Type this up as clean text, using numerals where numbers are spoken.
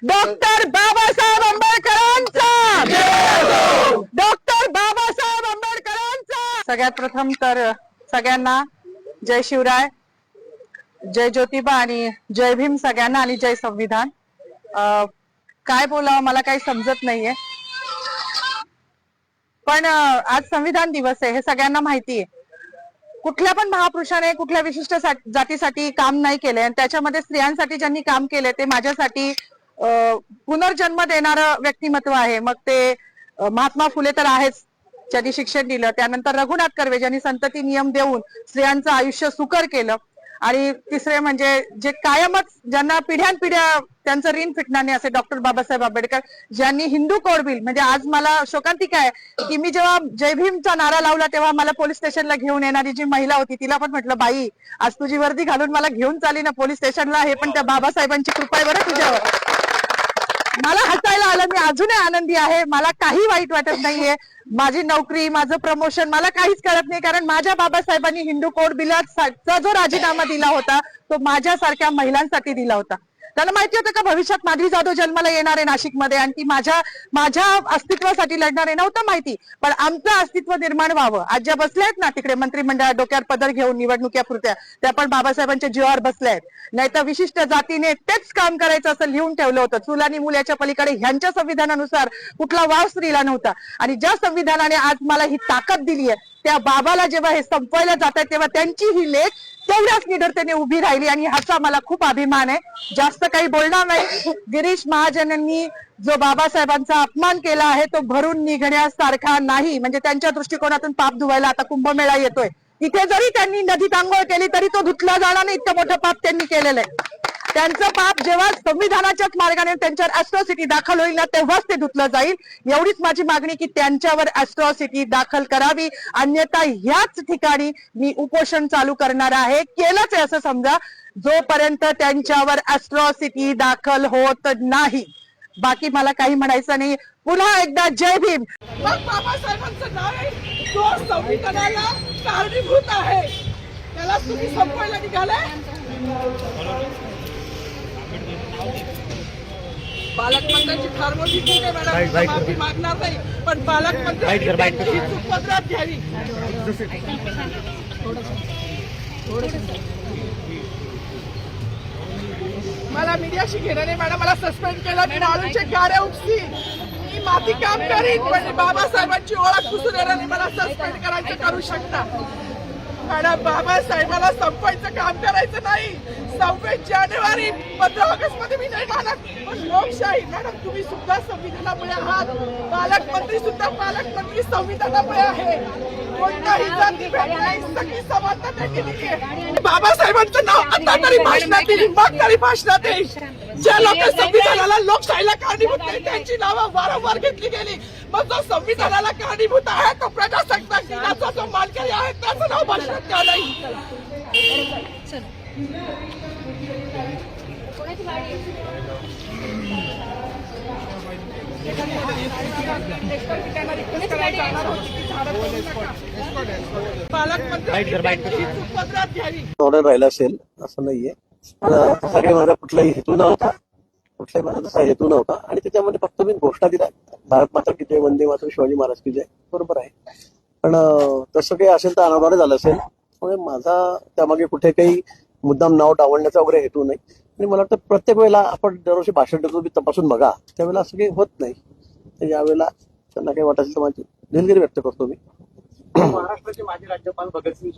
Doctor Babasaheb आंबेडकरांचा, doctor Babasaheb आंबेडकरांचा। सगळ्यात प्रथम तर सगळ्यांना जय शिवराय, जय ज्योतिबा आणि जय भीम सगळ्यांना आणि जय संविधान। काय बोलावं मला काही समजत नाहीये, पण आज संविधान दिवस आहे हे सगळ्यांना माहिती आहे। कुठल्या पण महापुरुषाने कुठल्या विशिष्ट जातीसाठी काम नाही केले आणि त्याच्यामध्ये स्त्रियांसाठी ज्यांनी काम केले ते माझ्यासाठी पुनर्जन्म देणारं व्यक्तिमत्व आहे। मग ते महात्मा फुले तर आहेच, ज्यांनी शिक्षण दिलं, त्यानंतर रघुनाथ कर्वे ज्यांनी संतती नियम देऊन स्त्रियांचं आयुष्य सुकर केलं, आणि तिसरे म्हणजे जे कायमच ज्यांना पिढ्यानपिढ्या त्यांचं ऋण फिटणार नाही असे डॉक्टर बाबासाहेब आंबेडकर, ज्यांनी हिंदू कोड बिल, म्हणजे आज मला शोकांतिका आहे की मी जेव्हा जय भीमचा नारा लावला तेव्हा मला पोलीस स्टेशनला घेऊन येणारी जी महिला होती तिला पण म्हटलं, बाई आज तुझी वर्दी घालून मला घेऊन चालली ना पोलीस स्टेशनला, हे पण त्या बाबासाहेबांची कृपा आहे बरं तुझ्यावर। मला हसायला आलं, मी अजूनही आनंदी आहे, मला काही वाईट वाटत नाहीये। माझी नोकरी, माझं प्रमोशन मला काहीच कळत नाही, कारण माझ्या बाबासाहेबांनी हिंदू कोड बिलाचा जो राजीनामा दिला होता तो माझ्यासारख्या महिलांसाठी दिला होता। त्यांना माहिती होतं का भविष्यात माधवी जाधव जन्माला येणार आहे नाशिकमध्ये आणि ती माझ्या अस्तित्वासाठी लढणार आहे, नव्हतं माहिती, पण आमचं अस्तित्व निर्माण व्हावं। आज ज्या बसल्या आहेत ना तिकडे मंत्रिमंडळात डोक्यावर पदर घेऊन निवडणुकीपुरत्या, त्या पण बाबासाहेबांच्या जीवावर बसल्या आहेत। नाही तर विशिष्ट जातीने तेच काम करायचं असं लिहून ठेवलं होतं। चूल आणि मूल याच्या पलीकडे ह्यांच्या संविधानानुसार कुठला वाव स्त्रीला नव्हता, आणि ज्या संविधानाने आज मला ही ताकद दिली आहे त्या बाबाला जेव्हा हे संपवायला जात आहे तेव्हा त्यांची ही लेख तेवढ्याच निडरतेने उभी राहिली, आणि ह्याचा मला खूप अभिमान आहे। जास्त काही बोलणार नाही। गिरीश महाजनांनी जो बाबासाहेबांचा अपमान केला आहे तो भरून निघण्यासारखा नाही, म्हणजे त्यांच्या दृष्टिकोनातून पाप धुवायला आता कुंभमेळा येतोय, तिथे जरी त्यांनी नदीत आंघोळ केली तरी तो धुतला जाणार नाही, इतकं मोठं पाप त्यांनी केलेलं आहे। त्यांचं पाप जेव्हा संविधानाच्याच मार्गाने त्यांच्यावर ॲट्रॉसिटी दाखल होईल ना तेव्हाच ते धुतलं जाईल। एवढीच माझी मागणी की त्यांच्यावर ॲट्रॉसिटी दाखल करावी, अन्यथा ह्याच ठिकाणी मी उपोषण चालू करणार आहे। केलंच आहे असं समजा, जोपर्यंत त्यांच्यावर ॲट्रॉसिटी दाखल होत नाही। बाकी मला काही म्हणायचं नाही। पुन्हा एकदा जय भीम। बाबासाहेबांचं नाव आहे जो संविधानाला कारणीभूत आहे, त्याला तुम्ही संपवायला निघालाय। पालकमंत्र्यांची फार मोठी चूक आहे मॅडम, माफी मागणार नाही, पण पालकमंत्र्यांची चूक पदरात घ्यावी। मला मीडियाशी घेणं नाही मॅडम, मला सस्पेंड केलं, मी वाळूचे गारे उपसी, मी माती काम करीन, पण बाबासाहेबांची ओळख पुसून येणार नाही, मला सस्पेंड करायचं करू शकता मॅडम। बाबासाहेबाला संपवायचं काम करायचं नाही। 26 जानेवारी 15 ऑगस्ट मध्ये मी नाही मानत, पण लोकशाही मॅडम तुम्ही सुद्धा संविधानामुळे आहात, पालकमंत्री सुद्धा पालकमंत्री संविधानामुळे आहे। कोणताही जातीभेद नाही, सगळी समानता त्यांनी दिली आहे। बाबासाहेबांचं नाव आता तरी भाषणात येईल, मग तरी भाषणात येईल। ज्या लोक संविधानाला लोकशाहीला कारणीभूत नाही त्यांची नावं वारंवार घेतली गेली, मग जो संविधानाला कारणीभूत आहे तो प्रजासत्ताक दिनाचा जो मानकरी आहे त्याचं नाव भाषणात का नाही? पालकमंत्र्यांची चूक पदरात घ्यावी। राहिला असेल असं नाहीये, सगळे माझा कुठलाही हेतू नव्हता, कुठलाही माझा तसा हेतू नव्हता, आणि त्याच्यामध्ये फक्त मी घोषणा दिल्या, भारत माता की जय, वंदे मातरम, शिवाजी महाराज की जय, बरोबर आहे। पण तसं काही असेल तर अनावरण झालं असेल, त्यामुळे माझा त्यामागे कुठे काही मुद्दाम नाव डावलण्याचा वगैरे हेतू नाही। आणि मला वाटतं प्रत्येक वेळेला आपण दरवर्षी भाषण देतो मी तपासून बघा, त्यावेळेला असं काही होत नाही, तर यावेळेला त्यांना काही वाटायचं तर माझी दिलगिरी व्यक्त करतो मी। महाराष्ट्राचे माजी राज्यपाल भगतसिंग